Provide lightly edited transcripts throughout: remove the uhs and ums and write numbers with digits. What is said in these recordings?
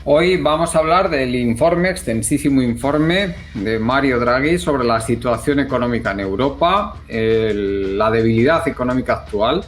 Hoy vamos a hablar del informe, extensísimo informe de Mario Draghi sobre la situación económica en Europa, la debilidad económica actual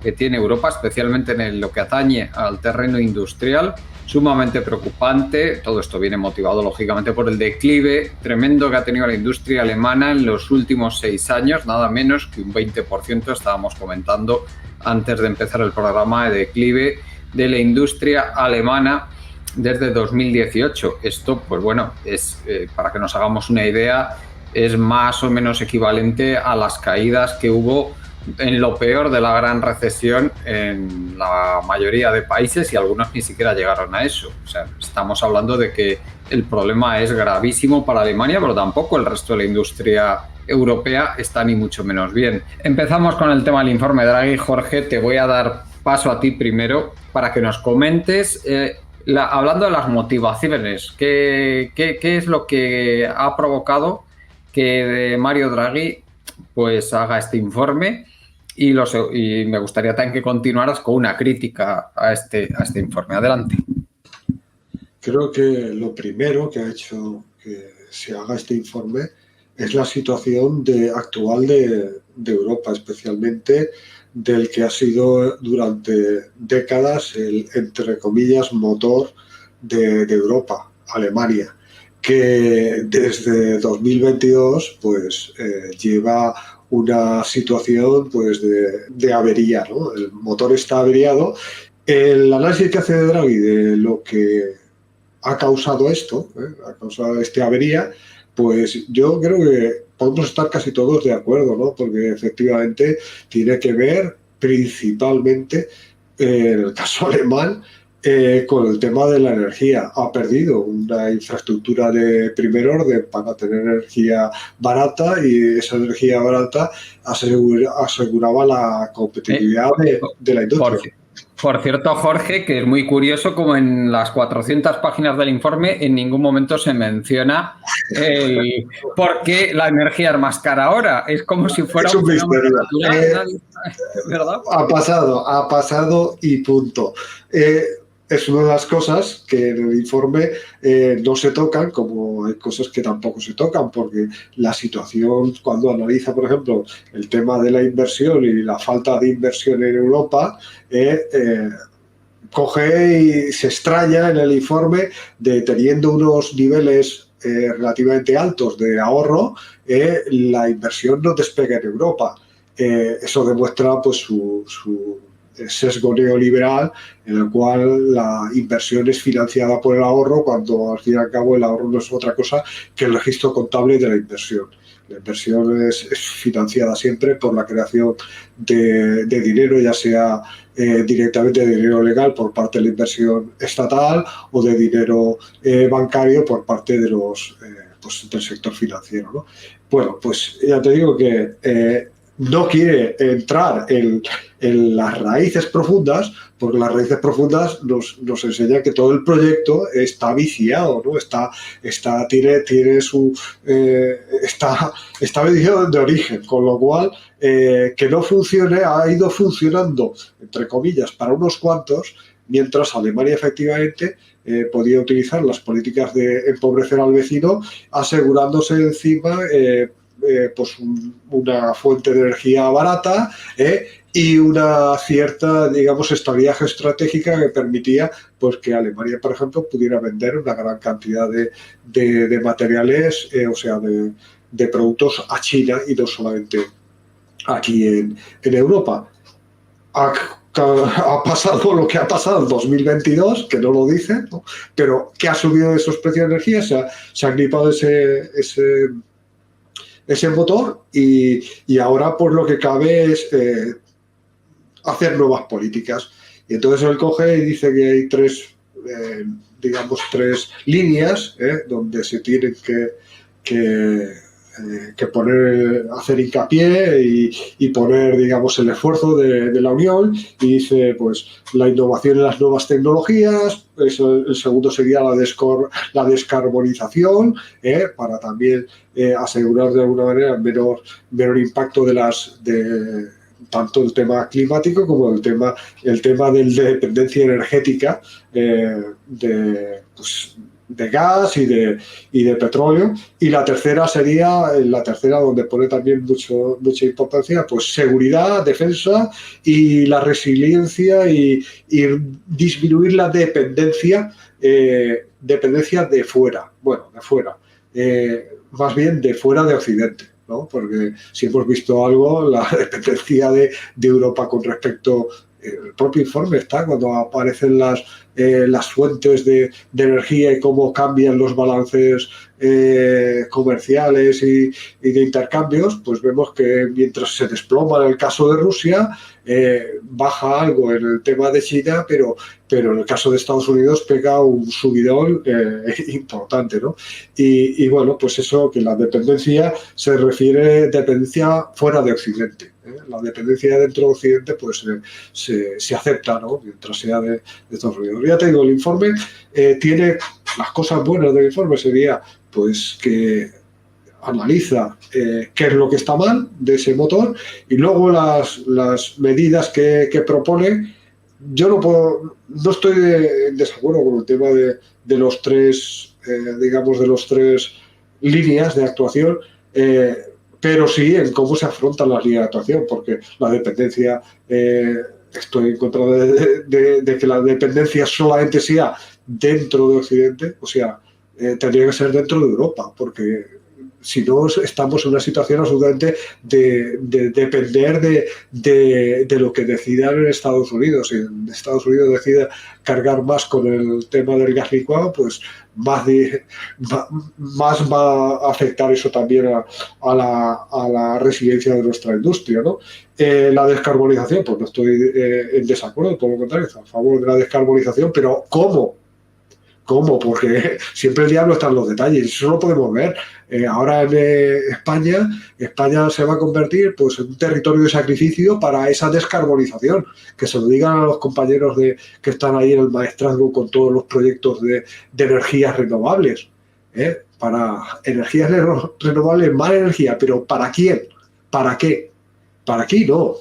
que tiene Europa, especialmente en lo que atañe al terreno industrial, sumamente preocupante. Todo esto viene motivado, lógicamente, por el declive tremendo que ha tenido la industria alemana en los últimos 6 años, nada menos que un 20%, estábamos comentando antes de empezar el programa, de declive de la industria alemana desde 2018. Esto, pues bueno, es para que nos hagamos una idea, es más o menos equivalente a las caídas que hubo en lo peor de la gran recesión en la mayoría de países, y algunos ni siquiera llegaron a eso. O sea, estamos hablando de que el problema es gravísimo para Alemania, pero tampoco el resto de la industria europea está ni mucho menos bien. Empezamos con el tema del informe Draghi. Jorge, te voy a dar paso a ti primero para que nos comentes, hablando de las motivaciones, ¿qué es lo que ha provocado que Mario Draghi pues haga este informe? Y me gustaría también que continuaras con una crítica a este informe. Adelante. Creo que lo primero que ha hecho que se haga este informe es la situación actual de Europa, especialmente del que ha sido durante décadas el, entre comillas, motor de Europa, Alemania, que desde 2022 pues lleva una situación pues de avería, ¿no? El motor está averiado. El análisis que hace Draghi de lo que ha causado esto, ha causado esta avería, pues yo creo que podemos estar casi todos de acuerdo, ¿no? Porque efectivamente tiene que ver principalmente, en el caso alemán, con el tema de la energía. Ha perdido una infraestructura de primer orden para tener energía barata, y esa energía barata aseguraba la competitividad de la industria. Por cierto, Jorge, que es muy curioso como en las 400 páginas del informe en ningún momento se menciona por qué la energía es más cara ahora. Es como si fuera un fenómeno natural, ¿verdad? Ha pasado y punto. Es una de las cosas que en el informe no se tocan, como hay cosas que tampoco se tocan, porque la situación, cuando analiza, por ejemplo, el tema de la inversión y la falta de inversión en Europa, coge y se extraña en el informe de, teniendo unos niveles relativamente altos de ahorro, la inversión no despega en Europa. Eso demuestra pues su sesgo neoliberal, en el cual la inversión es financiada por el ahorro, cuando al fin y al cabo el ahorro no es otra cosa que el registro contable de la inversión. La inversión es financiada siempre por la creación de dinero, ya sea directamente de dinero legal por parte de la inversión estatal, o de dinero bancario por parte de los pues del sector financiero, ¿no? Bueno, pues ya te digo que no quiere entrar en las raíces profundas, porque las raíces profundas nos enseñan que todo el proyecto está viciado, ¿no? Está viciado de origen, con lo cual que no funcione ha ido funcionando, entre comillas, para unos cuantos, mientras Alemania efectivamente podía utilizar las políticas de empobrecer al vecino, asegurándose encima pues una fuente de energía barata y una cierta, digamos, estabilidad estratégica que permitía pues que Alemania, por ejemplo, pudiera vender una gran cantidad de materiales, o sea, de productos a China, y no solamente aquí en Europa. Ha pasado lo que ha pasado en 2022, que no lo dicen, ¿no? Pero que ha subido esos precios de energía, se ha gripado ese motor, y ahora pues lo que cabe es hacer nuevas políticas. Y entonces él coge y dice que hay tres líneas donde se tienen que poner, hacer hincapié y poner, digamos, el esfuerzo de la Unión. Y dice, pues, la innovación en las nuevas tecnologías. El segundo sería la descarbonización, para también asegurar de alguna manera menor impacto de tanto el tema climático como el tema de dependencia energética de gas y de petróleo. Y la tercera sería, donde pone también mucha importancia, pues seguridad, defensa y la resiliencia y disminuir la dependencia de fuera. Bueno, de fuera. Más bien de fuera de Occidente, ¿no? Porque si hemos visto algo, la dependencia de Europa con respecto, el propio informe está cuando aparecen las fuentes de energía y cómo cambian los balances comerciales y de intercambios, pues vemos que mientras se desploma en el caso de Rusia, baja algo en el tema de China, pero en el caso de Estados Unidos pega un subidón importante, ¿no? Y bueno, pues eso, que la dependencia se refiere a dependencia fuera de Occidente. La dependencia dentro de Occidente pues se acepta, ¿no? Mientras sea de Estados Unidos. Ya te digo, el informe tiene las cosas buenas del informe, sería pues que analiza qué es lo que está mal de ese motor y luego las medidas que propone. Yo no estoy en desacuerdo con el tema de los tres, digamos, de los tres líneas de actuación, pero sí en cómo se afrontan las líneas de actuación, porque la dependencia, estoy en contra de que la dependencia solamente sea dentro de Occidente, o sea, tendría que ser dentro de Europa, porque si no estamos en una situación absolutamente de depender de lo que decidan en Estados Unidos. Si en Estados Unidos decide cargar más con el tema del gas licuado, pues más va a afectar eso también a la resiliencia de nuestra industria, ¿no? La descarbonización, pues no estoy en desacuerdo, todo lo contrario, estoy a favor de la descarbonización, pero ¿cómo? ¿Cómo? Porque siempre el diablo está en los detalles, eso lo podemos ver. Ahora en España se va a convertir pues, en un territorio de sacrificio para esa descarbonización. Que se lo digan a los compañeros que están ahí en el maestrazgo con todos los proyectos de energías renovables. Para energías renovables, más energía, pero ¿para quién? ¿Para qué? Para aquí no.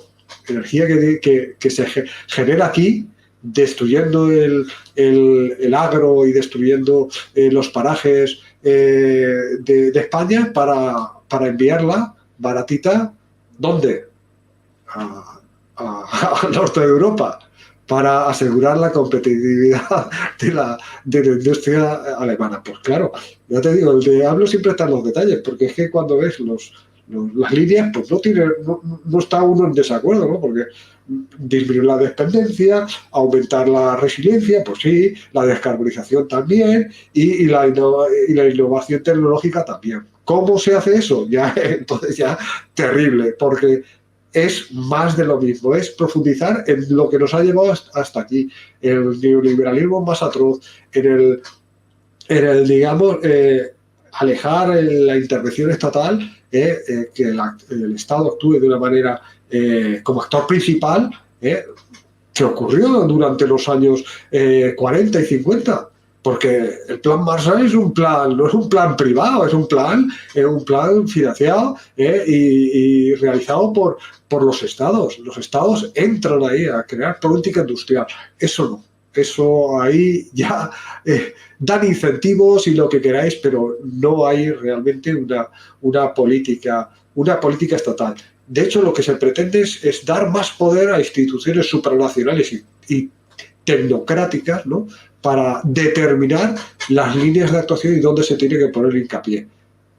Energía que se genera aquí, destruyendo el agro y destruyendo los parajes de España para enviarla baratita, ¿dónde? Al norte de Europa, para asegurar la competitividad de la industria alemana. Pues claro, ya te digo, el diablo siempre está en los detalles, porque es que cuando ves las líneas, pues no está uno en desacuerdo, ¿no? Porque disminuir la dependencia, aumentar la resiliencia, pues sí, la descarbonización también y la innovación tecnológica también. ¿Cómo se hace eso? Entonces ya terrible, porque es más de lo mismo, es profundizar en lo que nos ha llevado hasta aquí, el neoliberalismo más atroz, en el digamos, alejar la intervención estatal, que el Estado actúe de una manera como actor principal, que ocurrió durante los años 40 y 50, porque el plan Marshall no es un plan privado, es un plan financiado y realizado por los estados. Los estados entran ahí a crear política industrial. Eso no. Eso ahí ya dan incentivos y lo que queráis, pero no hay realmente una política estatal. De hecho, lo que se pretende es dar más poder a instituciones supranacionales y tecnocráticas, ¿no? Para determinar las líneas de actuación y dónde se tiene que poner hincapié.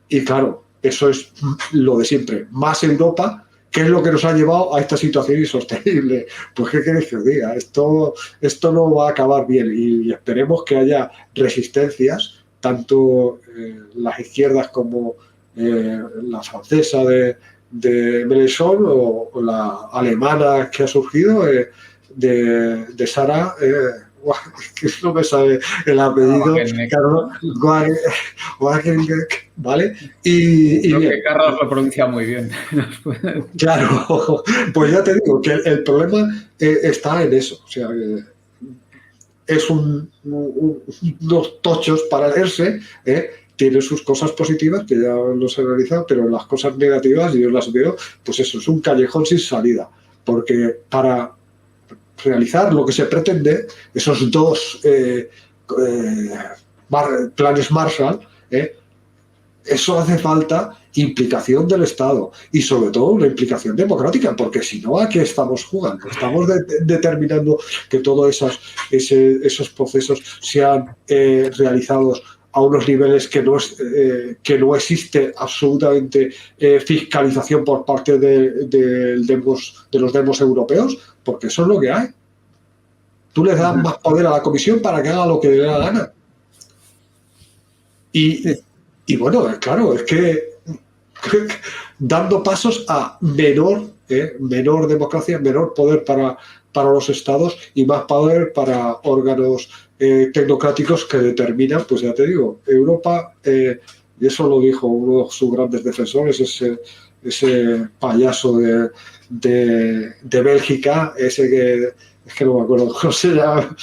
Y claro, eso es lo de siempre. Más Europa, ¿qué es lo que nos ha llevado a esta situación insostenible? Pues ¿qué queréis que os diga? Esto no va a acabar bien y esperemos que haya resistencias, tanto las izquierdas como la francesa de Mélenchon o la alemana que ha surgido de Sara, que no me sabe el apellido, Carlos Wagenknecht, ¿vale? Creo que Carlos lo pronuncia muy bien. Claro, pues ya te digo que el problema está en eso, o sea, es unos tochos para leerse, tiene sus cosas positivas, que ya los he analizado, pero las cosas negativas yo las veo, pues eso, es un callejón sin salida. porque para realizar lo que se pretende, esos dos planes Marshall, eso hace falta implicación del Estado y sobre todo una implicación democrática, porque si no, ¿a qué estamos jugando? Estamos determinando que todos esos procesos sean realizados a unos niveles que no existe absolutamente fiscalización por parte de los demos europeos, porque eso es lo que hay. Tú le das más poder a la Comisión para que haga lo que le dé la gana. Y bueno, claro, es que dando pasos a menor democracia, menor poder para los estados y más poder para órganos tecnocráticos que determinan, pues ya te digo, Europa, y eso lo dijo uno de sus grandes defensores, ese payaso de Bélgica, ese que es que no me acuerdo cómo se llama,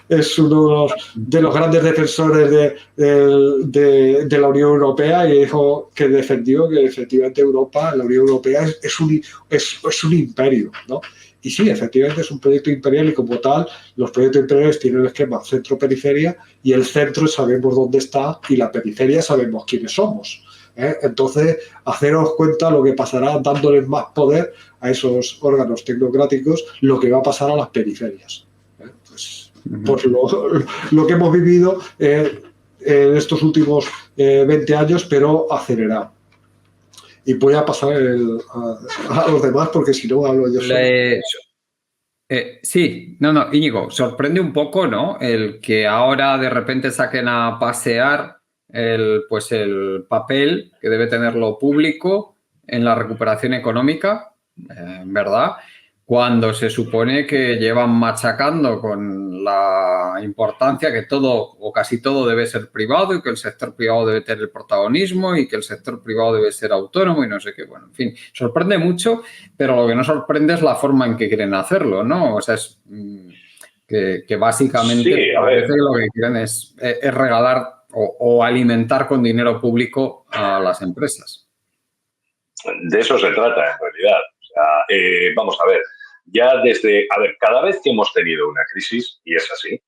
es uno de los grandes defensores de la Unión Europea, y dijo que defendió que efectivamente Europa, la Unión Europea es un imperio, ¿no? Y sí, efectivamente es un proyecto imperial, y como tal, los proyectos imperiales tienen el esquema centro-periferia, y el centro sabemos dónde está y la periferia sabemos quiénes somos. Entonces, haceros cuenta lo que pasará dándoles más poder a esos órganos tecnocráticos, lo que va a pasar a las periferias. Pues lo que hemos vivido en estos últimos 20 años, pero acelerado. Y voy a pasar a los demás, porque si no hablo yo solo. Sí, no, Íñigo, sorprende un poco, ¿no? El que ahora de repente saquen a pasear el papel que debe tener lo público en la recuperación económica, ¿verdad? Cuando se supone que llevan machacando con la importancia que todo o casi todo debe ser privado, y que el sector privado debe tener el protagonismo, y que el sector privado debe ser autónomo y no sé qué. Bueno, en fin, sorprende mucho, pero lo que no sorprende es la forma en que quieren hacerlo, ¿no? O sea, es que básicamente sí, parece que lo que quieren es regalar o alimentar con dinero público a las empresas. De eso se trata, en realidad. O sea, vamos a ver, cada vez que hemos tenido una crisis, y es así,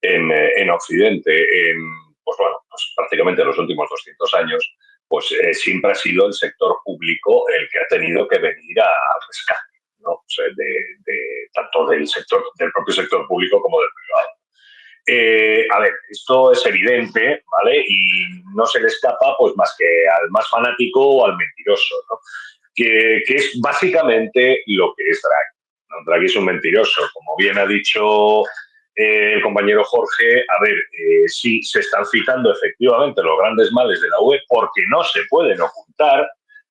en Occidente, pues prácticamente los últimos 200 años, pues siempre ha sido el sector público el que ha tenido que venir al rescate, ¿no? O sea, tanto del propio sector público como del privado. A ver, esto es evidente, ¿vale? Y no se le escapa pues más que al más fanático o al mentiroso, ¿no? Que es básicamente lo que es Draghi, ¿no? Draghi es un mentiroso, como bien ha dicho el compañero Jorge. A ver, sí se están citando efectivamente los grandes males de la UE, porque no se pueden ocultar,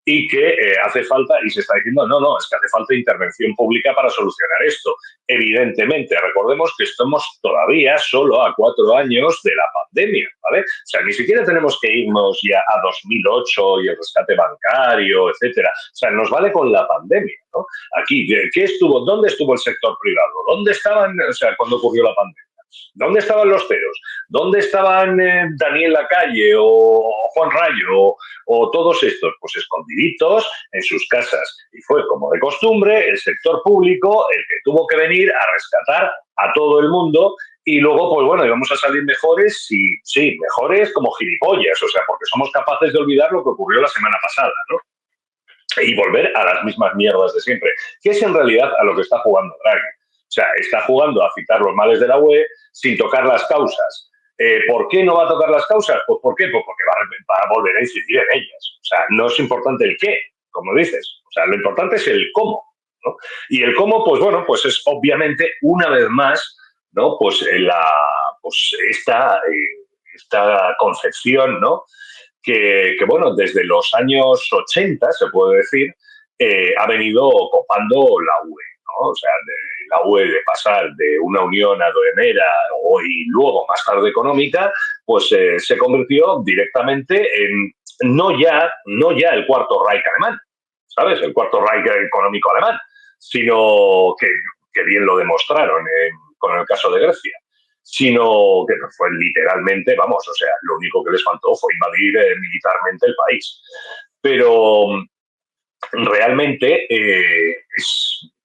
y que hace falta, y se está diciendo, no, es que hace falta intervención pública para solucionar esto. Evidentemente, recordemos que estamos todavía solo a 4 años de la pandemia, ¿vale? O sea, ni siquiera tenemos que irnos ya a 2008 y el rescate bancario, etcétera. O sea, nos vale con la pandemia, ¿no? Aquí, ¿dónde estuvo el sector privado? ¿Dónde estaban, cuando ocurrió la pandemia? ¿Dónde estaban los CEOs? ¿Dónde estaban Daniel Lacalle o Juan Rayo o todos estos? Pues escondiditos en sus casas. Y fue, como de costumbre, el sector público el que tuvo que venir a rescatar a todo el mundo. Y luego, pues bueno, íbamos a salir mejores, sí, mejores como gilipollas, o sea, porque somos capaces de olvidar lo que ocurrió la semana pasada, ¿no? Y volver a las mismas mierdas de siempre, que es en realidad a lo que está jugando Draghi. O sea, está jugando a citar los males de la UE sin tocar las causas. ¿Por qué no va a tocar las causas? Pues ¿por qué? Pues porque va a volver a incidir en ellas. O sea, no es importante el qué, como dices. O sea, lo importante es el cómo, ¿no? Y el cómo, pues bueno, pues es obviamente, una vez más, ¿no? Pues esta concepción, ¿no? Que bueno, desde los años 80, se puede decir, ha venido copando la UE, ¿no? O sea, la UE, de pasar de una unión aduanera y luego más tarde económica, pues se convirtió directamente en no ya el cuarto Reich alemán, ¿sabes? El cuarto Reich económico alemán, sino que bien lo demostraron con el caso de Grecia, sino que fue literalmente, vamos, o sea, lo único que les faltó fue invadir militarmente el país. Pero realmente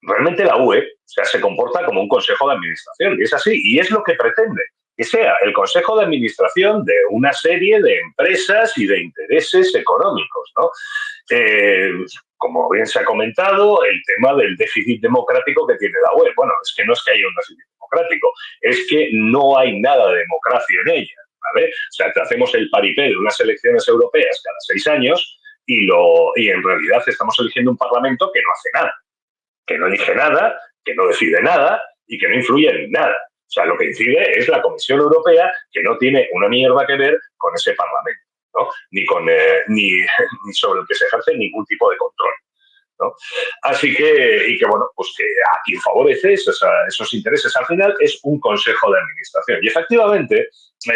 realmente la UE, o sea, se comporta como un consejo de administración, y es así, y es lo que pretende, que sea el consejo de administración de una serie de empresas y de intereses económicos, ¿no? Como bien se ha comentado, el tema del déficit democrático que tiene la UE. Bueno, es que no es que haya un déficit democrático, es que no hay nada de democracia en ella, ¿vale? O sea, te hacemos el paripé de unas elecciones europeas cada 6 años y en realidad estamos eligiendo un parlamento que no hace nada, que no elige nada, que no decide nada y que no influye en nada. O sea, lo que incide es la Comisión Europea, que no tiene una mierda que ver con ese parlamento, ¿no? Ni sobre el que se ejerce ningún tipo de control, ¿no? Así que, y que bueno, pues que a quien favorece esos intereses al final es un consejo de administración. Y efectivamente,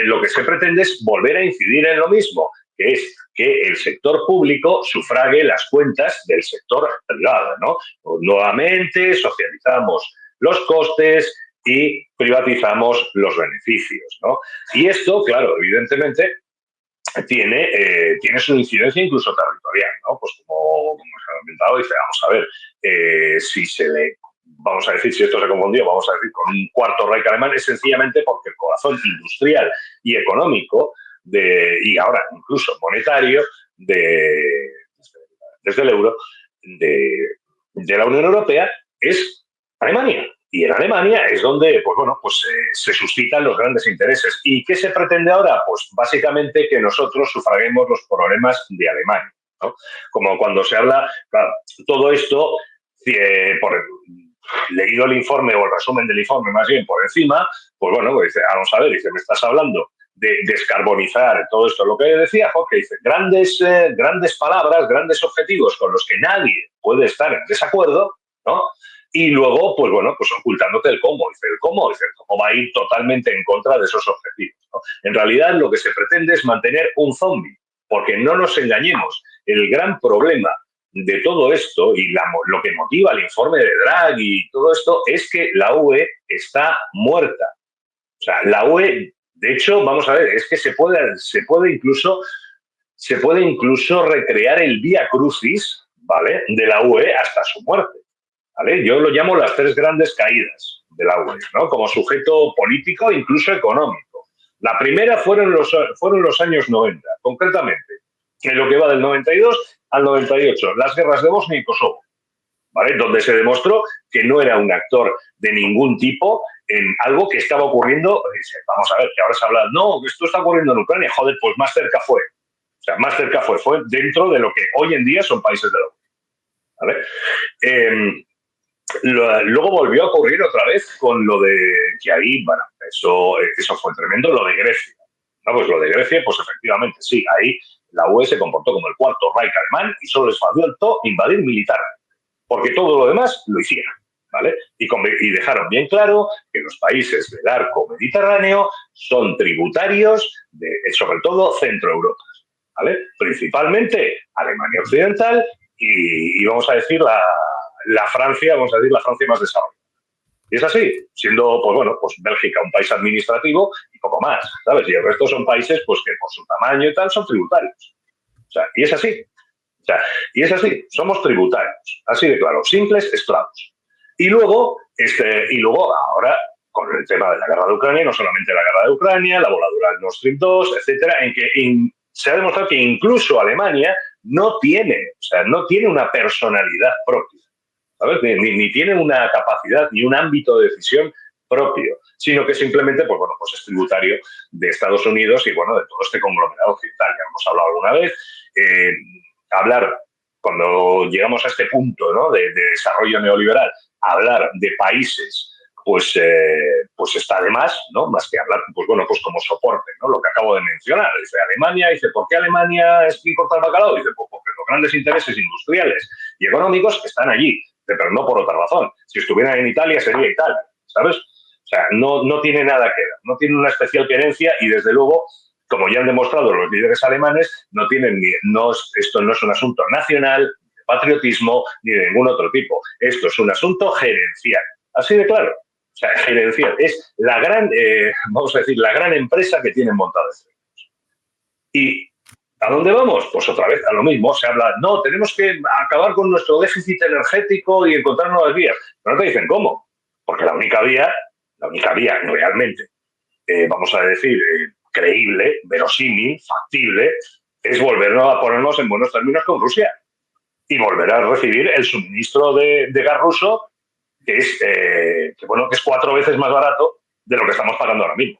lo que se pretende es volver a incidir en lo mismo, que es que el sector público sufrague las cuentas del sector privado, ¿no? Pues nuevamente socializamos los costes y privatizamos los beneficios, ¿no? Y esto, claro, evidentemente, tiene su incidencia incluso territorial, ¿no? Pues como se ha comentado, dice, vamos a ver, vamos a decir, si esto se confundió, vamos a decir, con un cuarto Reich alemán, es sencillamente porque el corazón industrial y económico y ahora incluso monetario desde el euro de la Unión Europea es Alemania. Y en Alemania es donde, pues bueno, pues se suscitan los grandes intereses. ¿Y qué se pretende ahora? Pues básicamente que nosotros sufraguemos los problemas de Alemania, ¿no? Como cuando se habla, claro, todo esto, leído el informe o el resumen del informe más bien por encima, pues bueno, pues dice, vamos a ver, dice, me estás hablando de descarbonizar todo esto, lo que decía Jorge, dice, grandes palabras, grandes objetivos con los que nadie puede estar en desacuerdo, ¿no? Y luego, pues bueno, pues ocultándote el cómo. Dice, el cómo va a ir totalmente en contra de esos objetivos, ¿no? En realidad, lo que se pretende es mantener un zombie, porque no nos engañemos. El gran problema de todo esto y lo que motiva el informe de Draghi y todo esto es que la UE está muerta. O sea, la UE, de hecho, vamos a ver, es que se puede incluso recrear el vía crucis, ¿vale?, de la UE hasta su muerte. ¿Vale? Yo lo llamo las 3 grandes caídas de la UE, ¿no? Como sujeto político e incluso económico. La primera fueron los años 90, concretamente, en lo que va del 92 al 98, las guerras de Bosnia y Kosovo, ¿vale? Donde se demostró que no era un actor de ningún tipo en algo que estaba ocurriendo. Vamos a ver, que ahora se habla, no, esto está ocurriendo en Ucrania, joder, pues más cerca fue. O sea, más cerca fue dentro de lo que hoy en día son países de la UE, ¿vale? Luego volvió a ocurrir otra vez con lo de que ahí, bueno, eso fue tremendo, lo de Grecia. No, pues lo de Grecia, pues efectivamente, sí, ahí la UE se comportó como el cuarto Reich alemán y solo les faltó invadir militarmente, porque todo lo demás lo hicieron, ¿vale? Y dejaron bien claro que los países del arco mediterráneo son tributarios sobre todo Centro Europa, ¿vale? Principalmente Alemania Occidental y vamos a decir la Francia más desarrollada. Y es así, siendo, pues bueno, pues Bélgica un país administrativo y poco más, ¿sabes? Y el resto son países, pues que por su tamaño y tal son tributarios. O sea, y es así. O sea, y es así, somos tributarios, así de claro, simples esclavos. Y luego ahora, con el tema de la guerra de Ucrania, no solamente la guerra de Ucrania, la voladura del Nord Stream 2, etcétera, en que se ha demostrado que incluso Alemania no tiene una personalidad propia, ¿sabes? Ni tiene una capacidad ni un ámbito de decisión propio, sino que simplemente, pues bueno, pues es tributario de Estados Unidos y, bueno, de todo este conglomerado occidental. Ya hemos hablado alguna vez. Hablar, cuando llegamos a este punto, ¿no?, de desarrollo neoliberal, hablar de países, pues está de más, ¿no? Más que hablar, pues bueno, pues como soporte, ¿no? Lo que acabo de mencionar. Dice Alemania, dice, ¿por qué Alemania es que importa el bacalao? Dice, pues porque los grandes intereses industriales y económicos están allí, pero no por otra razón. Si estuvieran en Italia, sería Italia, ¿sabes? O sea, no tiene nada que ver, no tiene una especial querencia y, desde luego, como ya han demostrado los líderes alemanes, esto no es un asunto nacional, de patriotismo, ni de ningún otro tipo. Esto es un asunto gerencial. Así de claro. O sea, gerencial. Es la gran, vamos a decir, la gran empresa que tienen montada. Y ¿A dónde vamos? Pues otra vez a lo mismo. Se habla, no, tenemos que acabar con nuestro déficit energético y encontrar nuevas vías. Pero no te dicen cómo. Porque la única vía realmente, vamos a decir, creíble, verosímil, factible, es volvernos a ponernos en buenos términos con Rusia y volver a recibir el suministro de gas ruso, que es 4 veces más barato de lo que estamos pagando ahora mismo.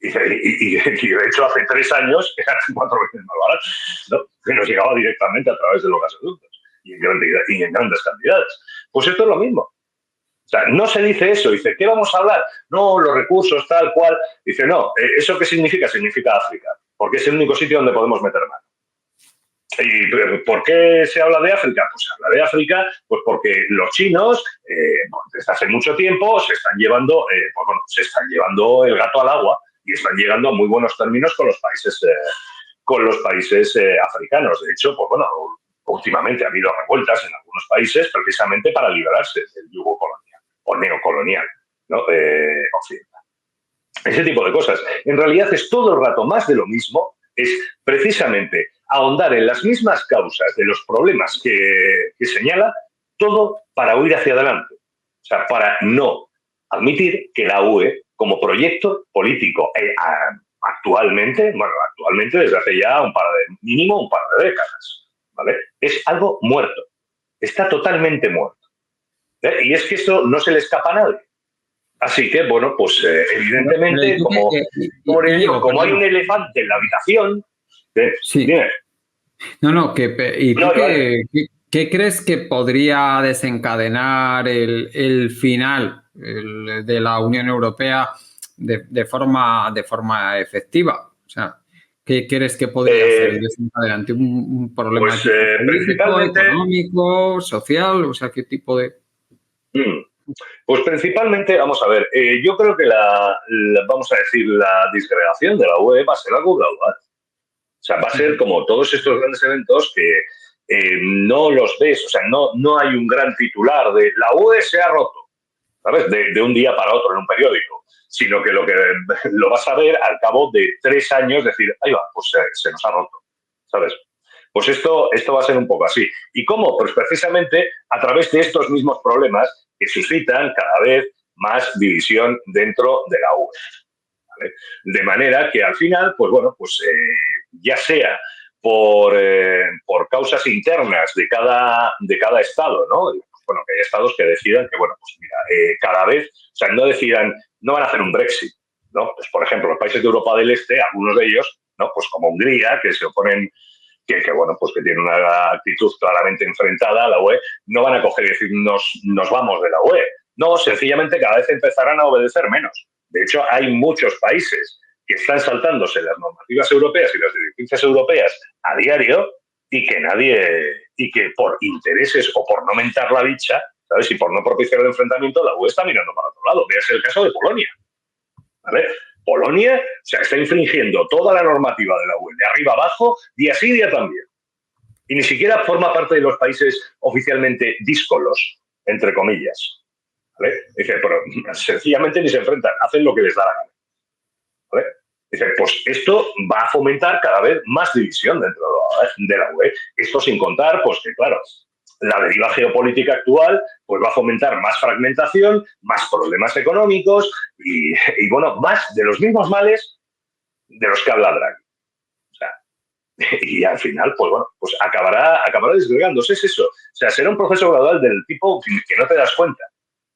Y de hecho, hace 3 años era 4 veces más barato, ¿no? Que nos llegaba directamente a través de los gasoductos y en grandes cantidades. Pues esto es lo mismo. O sea, no se dice eso. Dice, ¿qué vamos a hablar? No, los recursos, tal cual. Dice, no, ¿eso qué significa? Significa África, porque es el único sitio donde podemos meter mano. ¿Y por qué se habla de África? Pues se habla de África pues porque los chinos, desde hace mucho tiempo, se están llevando el gato al agua y están llegando a muy buenos términos con los países africanos. De hecho, pues bueno, últimamente ha habido revueltas en algunos países precisamente para liberarse del yugo colonial o neocolonial, ¿no? Occidental. Ese tipo de cosas. En realidad es todo el rato más de lo mismo, es precisamente ahondar en las mismas causas de los problemas que señala, todo para huir hacia adelante. O sea, para no admitir que la UE, como proyecto político, actualmente desde hace ya mínimo un par de décadas, ¿vale? Es algo muerto. Está totalmente muerto. Y es que esto no se le escapa a nadie. Así que, bueno, pues evidentemente, como hay un elefante en la habitación... Sí. Dime. ¿Qué crees que podría desencadenar el final de la Unión Europea de forma efectiva? O sea, ¿qué crees que podría ser desencadenante? ¿Un problema político, económico, social? O sea, ¿qué tipo de...? Pues principalmente, vamos a ver, yo creo que la disgregación de la UE va a ser algo gradual. O sea, va a ser como todos estos grandes eventos que no los ves, o sea, no hay un gran titular de la UE se ha roto, ¿sabes? De un día para otro en un periódico, sino que lo vas a ver al cabo de 3 años, decir, ahí va, pues se nos ha roto, ¿sabes? Pues esto va a ser un poco así. ¿Y cómo? Pues precisamente a través de estos mismos problemas que suscitan cada vez más división dentro de la UE. ¿Vale? De manera que al final, pues bueno, pues ya sea por causas internas de cada estado, ¿no? Pues bueno, que hay estados que decidan que, bueno, pues mira, cada vez, o sea, no van a hacer un Brexit, ¿no? Pues por ejemplo, los países de Europa del Este, algunos de ellos, ¿no? Pues como Hungría, que se oponen, que bueno, pues que tiene una actitud claramente enfrentada a la UE, no van a coger y decir nos vamos de la UE. No, sencillamente cada vez empezarán a obedecer menos. De hecho, hay muchos países que están saltándose las normativas europeas y las directrices europeas a diario y que por intereses o por no mentar la dicha, ¿sabes? Y por no propiciar el enfrentamiento, la UE está mirando para otro lado. Véase el caso de Polonia, ¿vale? Polonia, o sea, está infringiendo toda la normativa de la UE, de arriba abajo, día sí, día también. Y ni siquiera forma parte de los países oficialmente díscolos, entre comillas. ¿Vale? Dice, pero sencillamente ni se enfrentan, hacen lo que les da la gana. ¿Vale? Dice, pues esto va a fomentar cada vez más división dentro de la UE. Esto sin contar, pues que claro, la deriva geopolítica actual pues va a fomentar más fragmentación, más problemas económicos y bueno, más de los mismos males de los que habla Draghi. O sea, y al final, pues bueno, pues acabará desgregándose, es eso. O sea, será un proceso gradual del tipo que no te das cuenta.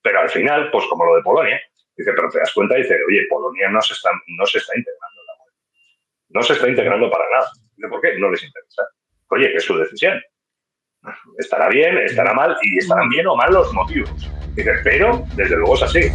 Pero al final, pues como lo de Polonia, dice, pero te das cuenta, dice, oye, Polonia no se está integrando en la UE. No se está integrando para nada. Dice, ¿por qué? No les interesa. Oye, que es su decisión. Estará bien, estará mal y estarán bien o mal los motivos. Dice, pero desde luego es así.